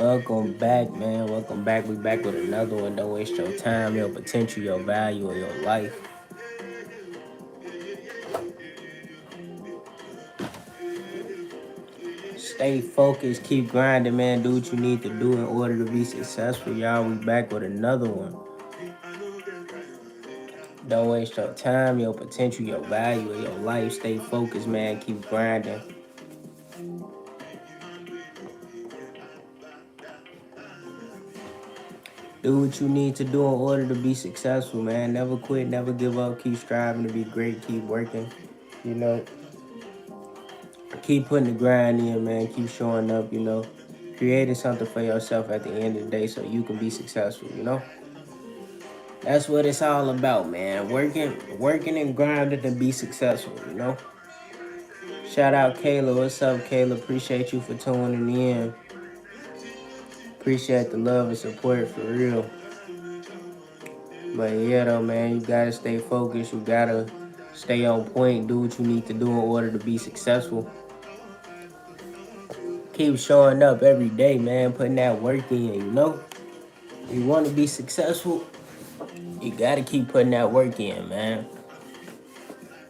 Welcome back, man. Welcome back. We back with another one. Don't waste your time, your potential, your value, and your life. Stay focused. Keep grinding, man. Do what you need to do in order to be successful. Y'all, we back with another one. Don't waste your time, your potential, your value, and your life. Stay focused, man. Keep grinding. Do what you need to do in order to be successful, man. Never quit, never give up. Keep striving to be great. Keep working. You know, keep putting the grind in, man. Keep showing up, creating something for yourself at the end of the day so you can be successful. That's what it's all about, man. Working and grinding to be successful. Shout out Kayla. What's up, Kayla? Appreciate you for tuning in. Appreciate the love and support for real. But yeah, though, man, you gotta stay focused. You gotta stay on point. Do what you need to do in order to be successful. Keep showing up every day, man. Putting that work in. You want to be successful, you gotta keep putting that work in, man.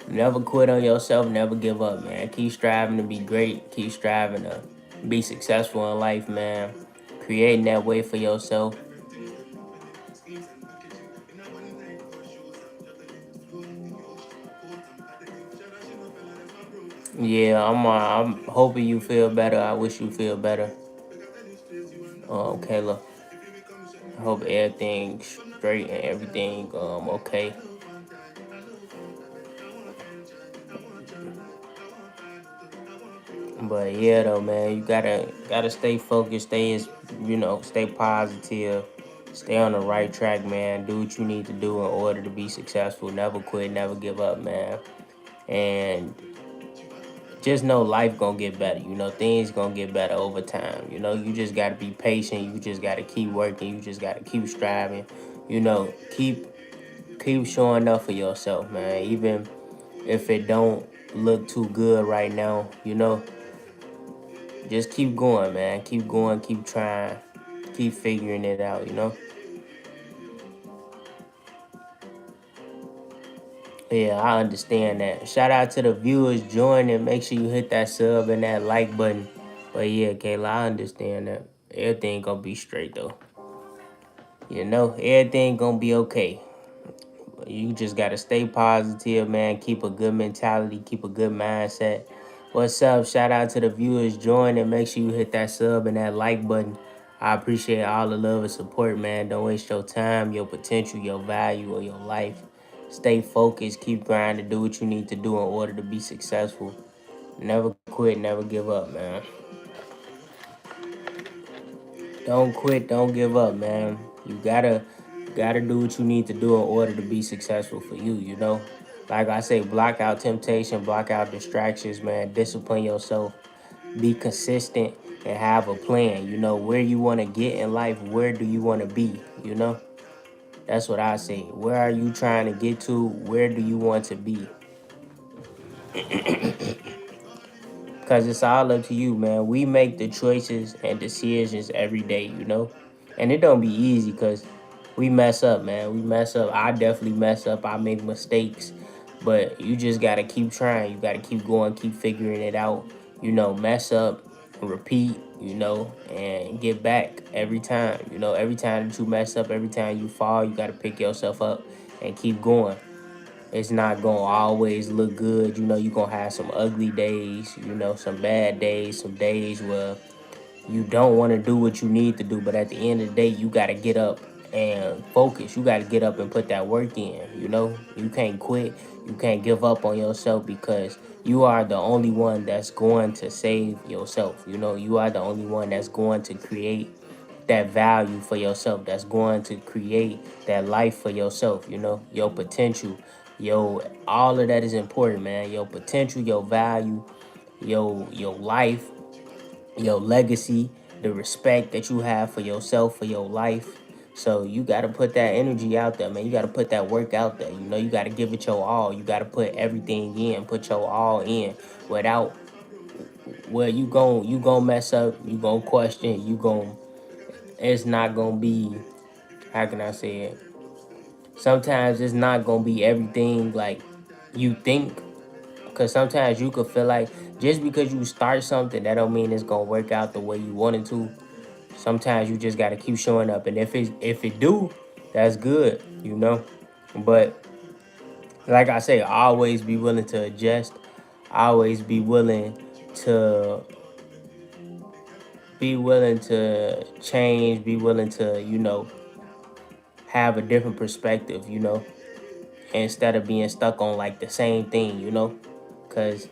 Never quit on yourself. Never give up, man. Keep striving to be great. Keep striving to be successful in life, man. Creating that way for yourself. Yeah, I'm hoping you feel better. I wish you feel better. Kayla. I hope everything's straight and everything okay. But yeah, though, man, you gotta stay focused. Stay positive. Stay on the right track, man. Do what you need to do in order to be successful. Never quit. Never give up, man. And just know life gonna get better. Things gonna get better over time. You just gotta be patient. You just gotta keep working. You just gotta keep striving. Keep showing up for yourself, man. Even if it don't look too good right now, just keep going, man. Keep going, keep trying, keep figuring it out. Yeah, I understand that. Shout out to the viewers joining. Make sure you hit that sub and that like button. But yeah, Kayla, I understand that. Everything gonna be straight though. Everything gonna be okay. You just gotta stay positive, man. Keep a good mentality, keep a good mindset. What's up? Shout out to the viewers joining. Make sure you hit that sub and that like button. I appreciate all the love and support, man. Don't waste your time, your potential, your value, or your life. Stay focused, keep grinding, do what you need to do in order to be successful. Never quit, never give up, man. Don't quit, don't give up, man. You gotta do what you need to do in order to be successful for you. Like I say, block out temptation, block out distractions, man. Discipline yourself, be consistent, and have a plan. Where you want to get in life, where do you want to be? That's what I say. Where are you trying to get to? Where do you want to be? Because it's all up to you, man. We make the choices and decisions every day. And it don't be easy because we mess up, man. We mess up. I definitely mess up. I make mistakes. But you just got to keep trying. You got to keep going, keep figuring it out. Mess up, repeat, and get back every time. Every time that you mess up, every time you fall, you got to pick yourself up and keep going. It's not gonna always look good. You're gonna have some ugly days, some bad days, some days where you don't want to do what you need to do. But at the end of the day, you got to get up and focus. You got to get up and put that work in. You can't quit. You can't give up on yourself because you are the only one that's going to save yourself. You are the only one that's going to create that value for yourself, that's going to create that life for yourself. Your potential, all of that is important, man. Your potential, your value, your life, your legacy, the respect that you have for yourself, for your life. So you got to put that energy out there, man. You got to put that work out there. You got to give it your all. You got to put everything in, put your all in. Without, well, you gon' mess up. You gon' question. You gon' it's not gonna be, how can I say it? Sometimes it's not gonna be everything like you think. Cause sometimes you could feel like just because you start something, that don't mean it's gonna work out the way you want it to. Sometimes you just gotta keep showing up, and if it do, that's good, you know. But like I say, always be willing to adjust. Always to be willing to change. Be willing to have a different perspective, instead of being stuck on like the same thing, because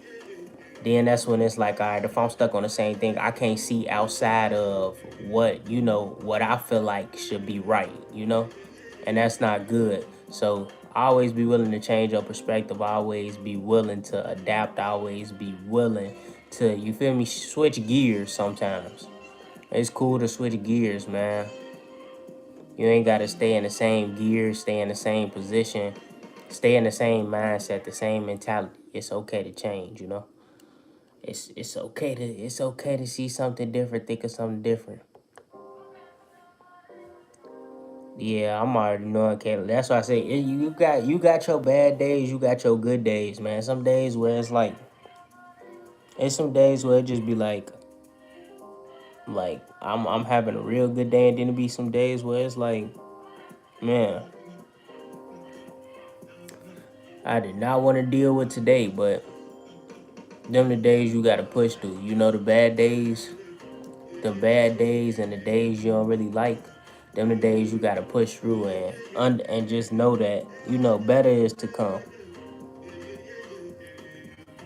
then that's when it's like, all right, if I'm stuck on the same thing, I can't see outside of what I feel like should be right, and that's not good. So always be willing to change your perspective. Always be willing to adapt. Always be willing to, you feel me, switch gears sometimes. It's cool to switch gears, man. You ain't got to stay in the same gear, stay in the same position, stay in the same mindset, the same mentality. It's okay to change, It's okay to see something different, think of something different. Yeah, I'm already knowing, Caleb. That's why I say you got your bad days, you got your good days, man. Some days where it's some days where it just be like I'm having a real good day, and then it be some days where it's like, man, I did not want to deal with today, but them the days you gotta push through. The bad days and the days you don't really like, them the days you gotta push through, and just know that better is to come.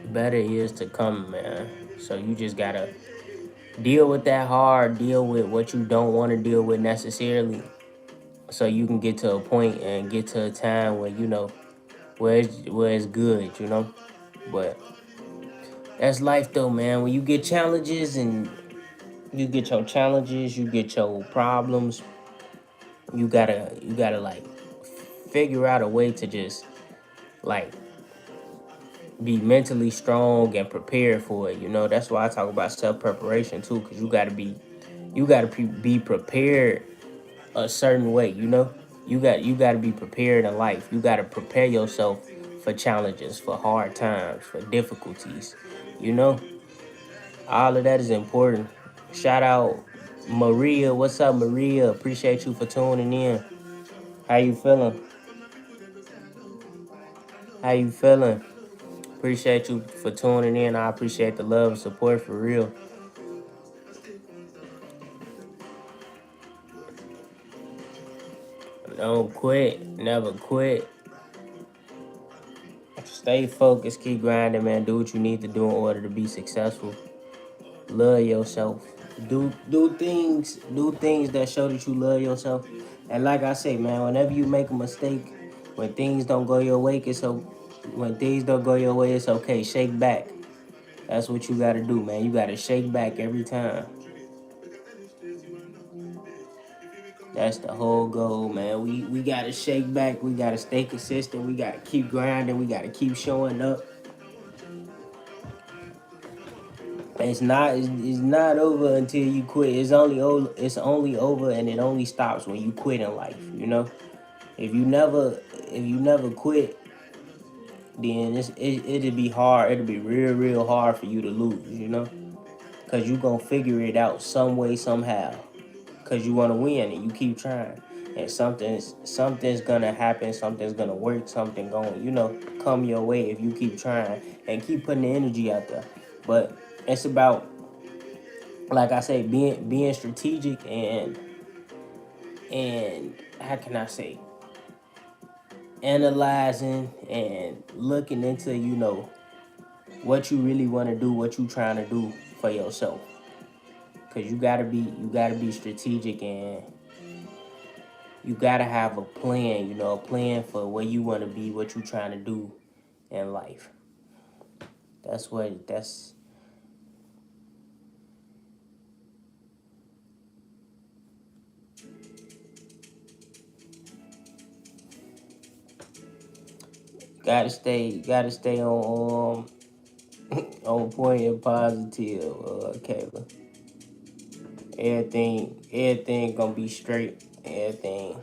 Better is to come, man. So you just gotta deal with that hard, deal with what you don't want to deal with necessarily, so you can get to a point and get to a time where where it's good, But that's life though, man. When you get challenges and you get your challenges, you get your problems, you gotta like figure out a way to just like be mentally strong and prepared for it. That's why I talk about self preparation too, because you gotta be prepared a certain way. You gotta be prepared in life. You gotta prepare yourself for challenges, for hard times, for difficulties. You know, all of that is important. Shout out Maria. What's up, Maria? Appreciate you for tuning in. How you feeling? How you feeling? Appreciate you for tuning in. I appreciate the love and support for real. Don't quit. Never quit. Stay focused. Keep grinding, man. Do what you need to do in order to be successful. Love yourself. Do things that show that you love yourself. And like I say, man, whenever you make a mistake, when things don't go your way, when things don't go your way, it's okay. Shake back. That's what you gotta do, man. You gotta shake back every time. That's the whole goal, man. We gotta shake back. We gotta stay consistent. We gotta keep grinding. We gotta keep showing up. It's not over until you quit. It's only over, and it only stops when you quit in life. If you never quit, then it'll be hard. It'll be real hard for you to lose. Cause you gonna figure it out some way somehow. Cause you wanna win and you keep trying. And something's gonna happen. Something's gonna work. Something gonna come your way if you keep trying and keep putting the energy out there. But it's about, like I say, being strategic and how can I say, analyzing and looking into what you really want to do, what you trying to do for yourself. Cause you gotta be strategic, and you gotta have a plan. A plan for where you want to be, what you trying to do in life. That's gotta stay on point and positive, Kayla. Everything gonna be straight. Everything,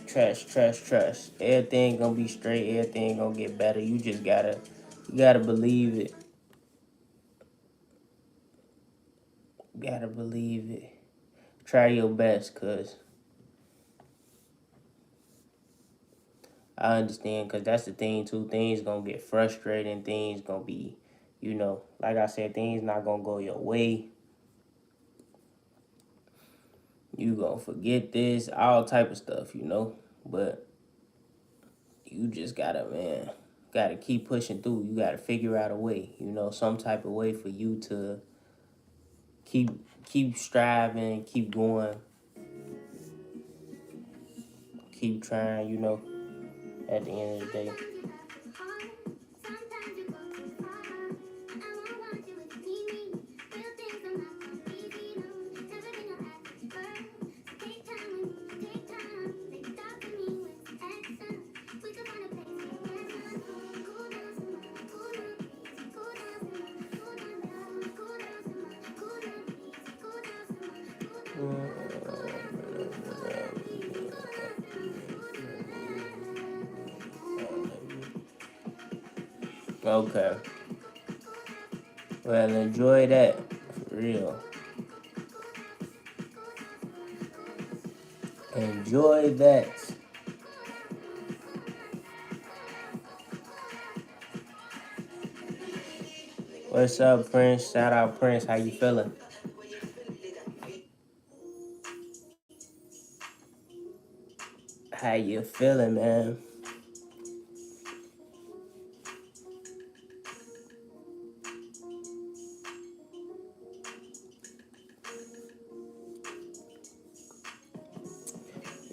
trust. Everything gonna be straight. Everything gonna get better. You gotta believe it. You gotta believe it. Try your best, cause I understand, cause that's the thing too. Things gonna get frustrating. Things gonna be, like I said, things not gonna go your way. You gonna forget this, all type of stuff. But you just gotta keep pushing through. You gotta figure out a way, some type of way for you to keep striving, keep going, keep trying. At the end of the day. Okay. Well, enjoy that. For real. Enjoy that. What's up, Prince? Shout out, Prince. How you feeling? How you feeling, man?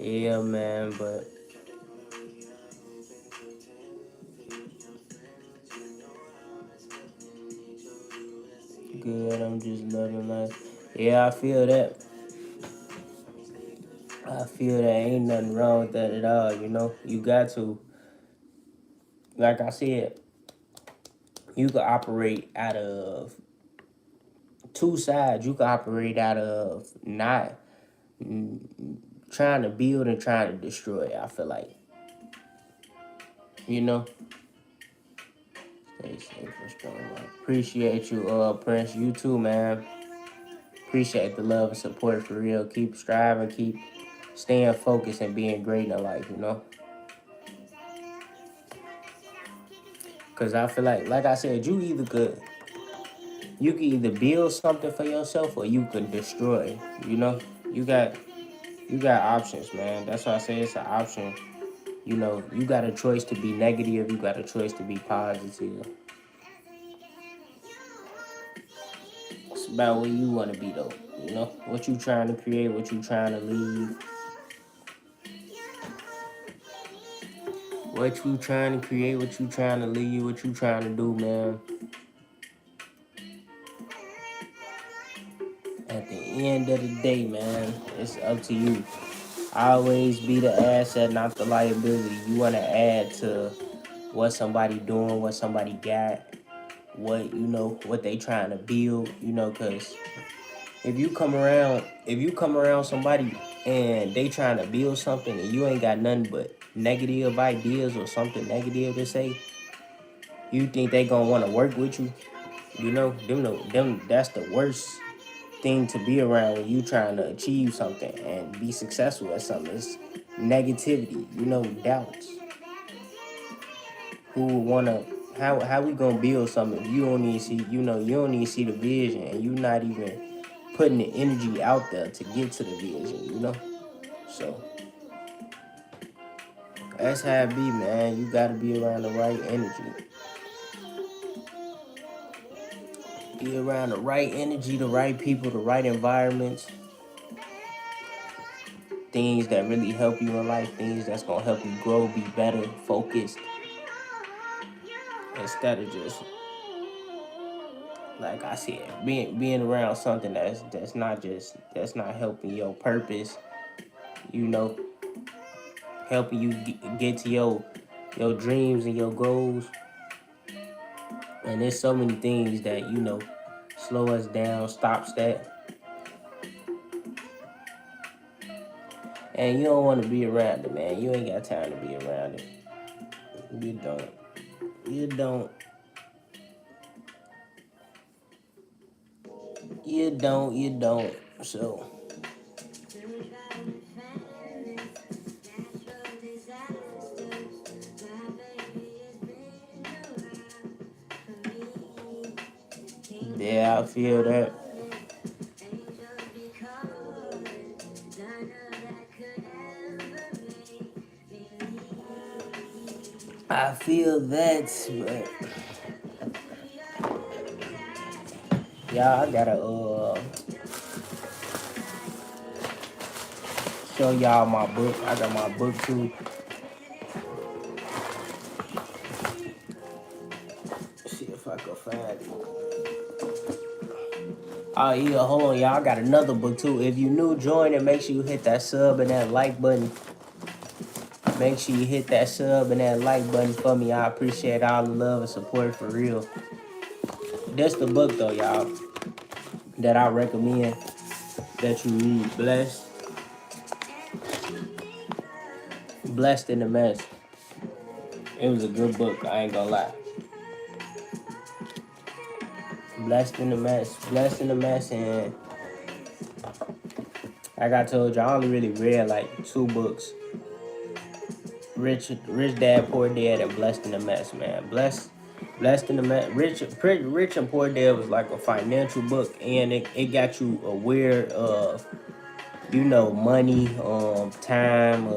Yeah, man, but good. I'm just loving life. Yeah, I feel that. I feel that ain't nothing wrong with that at all. You got to, like I said, you can operate out of two sides. You can operate out of not trying to build and trying to destroy. I feel like, you know. Stay safe and strong. Appreciate you, Prince. You too, man. Appreciate the love and support for real. Keep striving, keep staying focused and being great in life. Cause I feel like I said, you can either build something for yourself or you can destroy. You got options, man. That's why I say it's an option. You got a choice to be negative. You got a choice to be positive. It's about where you want to be, though. What you trying to create, what you trying to leave. What you trying to create, what you trying to leave, what you trying to do, man. At the end of the day, man, it's up to you. Always be the asset, not the liability. You want to add to what somebody doing, what somebody got, what they trying to build, because if you come around somebody and they trying to build something and you ain't got nothing but negative ideas or something negative to say, you think they gonna want to work with you? Them that's the worst thing to be around when you trying to achieve something and be successful at something. It's negativity, doubts. Who would wanna how we gonna build something if you don't even see you don't even see the vision and you not even putting the energy out there to get to the vision. So that's how it be, man. You gotta be around the right energy. Be around the right energy, the right people, the right environments. Things that really help you in life, things that's gonna help you grow, be better, focused. Instead of just, like I said, being around something that's not helping your purpose, you know, helping you get to your dreams and your goals. And there's so many things that, slow us down, stops that. And you don't want to be around it, man. You ain't got time to be around it. You don't. You don't. You don't. So, yeah, I feel that. I feel that, but yeah, I gotta show y'all my book. I got my book too. See if I can find it. Oh yeah, hold on, y'all. I got another book too. If you new, join it. Make sure you hit that sub and that like button. Make sure you hit that sub and that like button for me. I appreciate all the love and support for real. That's the book though, y'all, that I recommend that you read. Blessed in the Mess. It was a good book. I ain't gonna lie. Blessed in the Mess. Blessed in the Mess, and like I told you, I only really read like 2 books. Rich Dad, Poor Dad, and Blessed in the Mess, man. Blessed in the Mess. Rich and Poor Dad was like a financial book, and it got you aware of, money, time.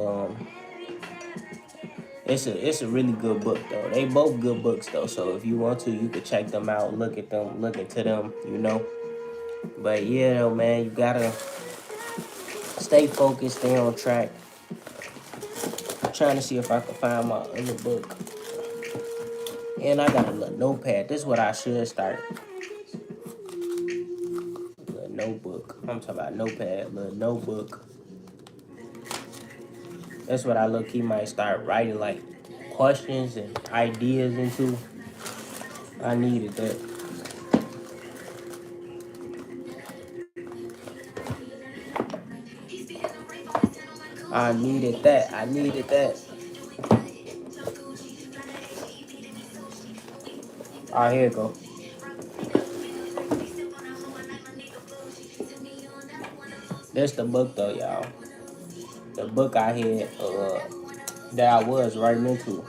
It's a really good book though. They both good books though. So if you want to, you could check them out, look at them, look into them. But yeah, though, man, you gotta stay focused, stay on track. I'm trying to see if I can find my other book. And I got a little notepad. This is what I should start. A little notebook. I'm talking about notepad, little notebook. That's what I look. He might start writing like questions and ideas into. I needed that. I needed that. All right, here it go. That's the book though, y'all. The book I had that I was writing into.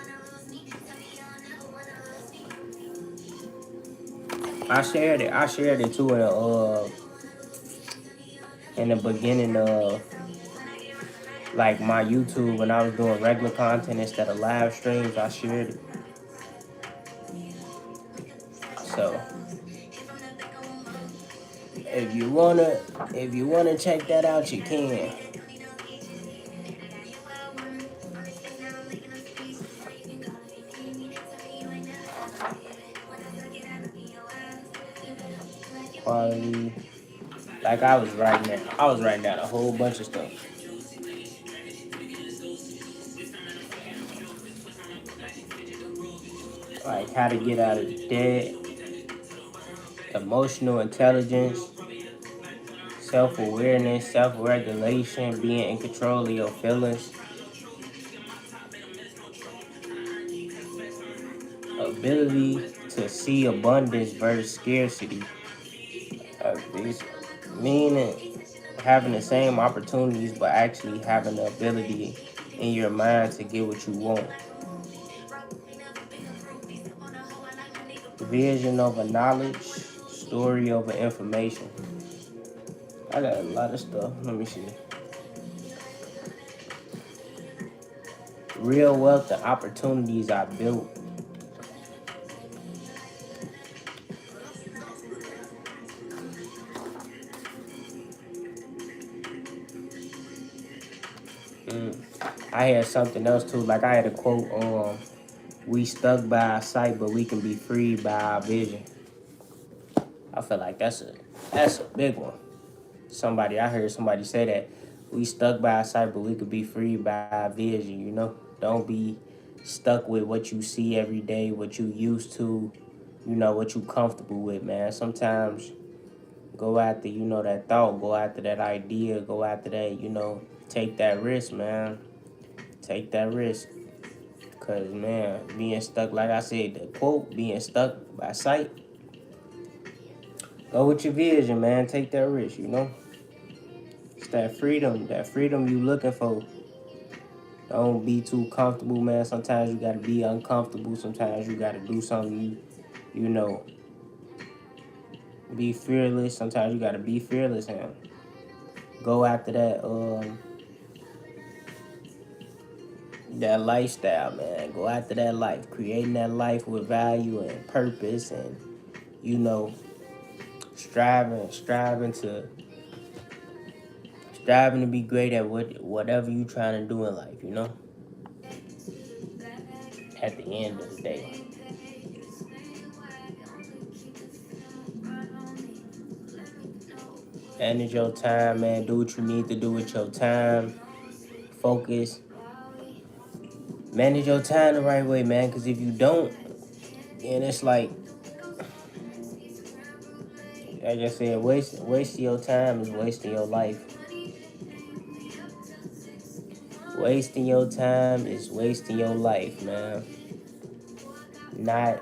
I shared it. I shared it too in the beginning of like my YouTube when I was doing regular content instead of live streams. I shared it. So if you wanna check that out, you can. Quality. Like I was writing down a whole bunch of stuff. Like how to get out of debt, emotional intelligence, self-awareness, self-regulation, being in control of your feelings, ability to see abundance versus scarcity, this meaning having the same opportunities but actually having the ability in your mind to get what you want. Vision over knowledge, story over information. I got a lot of stuff. Let me see. Real wealth and opportunities I built. I had something else too. Like I had a quote, we stuck by our sight, but we can be freed by our vision. I feel like that's a big one. I heard somebody say that we stuck by our sight, but we could be freed by our vision. Don't be stuck with what you see every day, what you used to. what you comfortable with, man. Sometimes go after, that thought, go after that idea, go after that, take that risk, man. Take that risk. Cause man, being stuck, like I said, the quote, being stuck by sight. Go with your vision, man. Take that risk. It's that freedom you looking for. Don't be too comfortable, man. Sometimes you gotta be uncomfortable. Sometimes you gotta do something you know, be fearless. Sometimes you gotta be fearless, man. Go after that lifestyle, man. Go after that life. Creating that life with value and purpose and, you know, striving to be great at whatever you trying to do in life. At the end of the day. Manage your time, man. Do what you need to do with your time. Focus. Manage your time the right way, man. Because if you don't, then it's like I said, wasting your time is wasting your life. Wasting your time is wasting your life, man. Not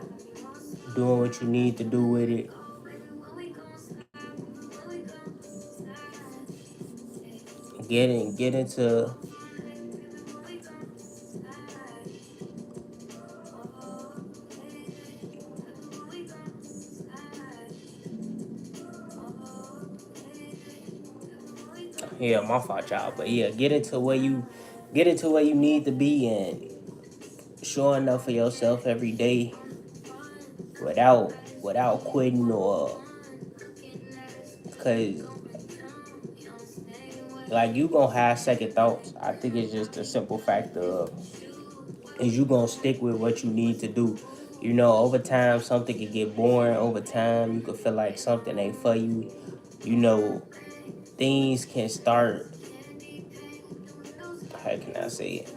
doing what you need to do with it. Get into yeah, my fault, y'all. But yeah, get into where you need to be and showing up for yourself every day without quitting or because like you gonna have second thoughts. I think it's just a simple fact of is you gonna stick with what you need to do. Over time something can get boring. Over time you could feel like something ain't for you. You know, things can start, how can I say it?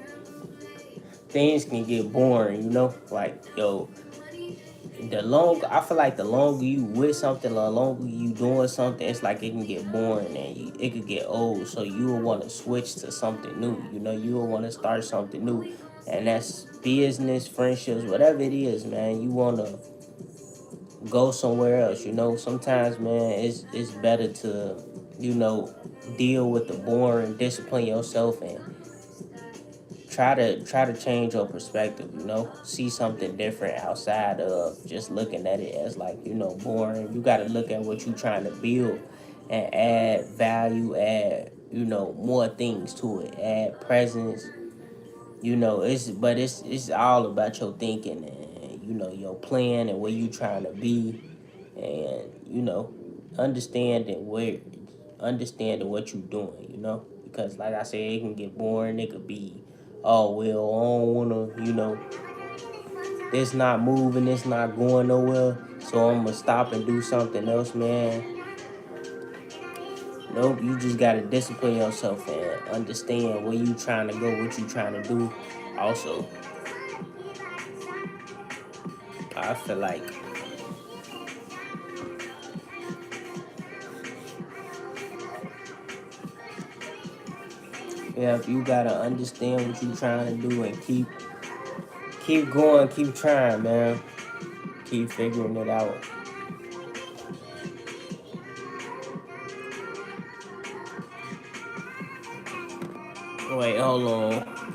Things can get boring. Like, yo, I feel like the longer you with something, the longer you doing something, it's like it can get boring and it could get old. So you will want to switch to something new. You will want to start something new, and that's business, friendships, whatever it is, man. You want to go somewhere else. Sometimes, man, it's better to deal with the boring, discipline yourself, and try to change your perspective. See something different outside of just looking at it as like boring. You got to look at what you're trying to build and add value, add more things to it, add presence. It's all about your thinking and your plan and where you trying to be, and understanding where understanding what you're doing. Because like I said, it can get boring. It could be, oh well, I don't wanna, it's not moving, it's not going nowhere, so I'm gonna stop and do something else, man. Nope, you just gotta discipline yourself and understand where you trying to go, what you trying to do. Also, I feel like yeah, you gotta understand what you trying to do and keep going, keep trying, man. Keep figuring it out. Wait, hold on.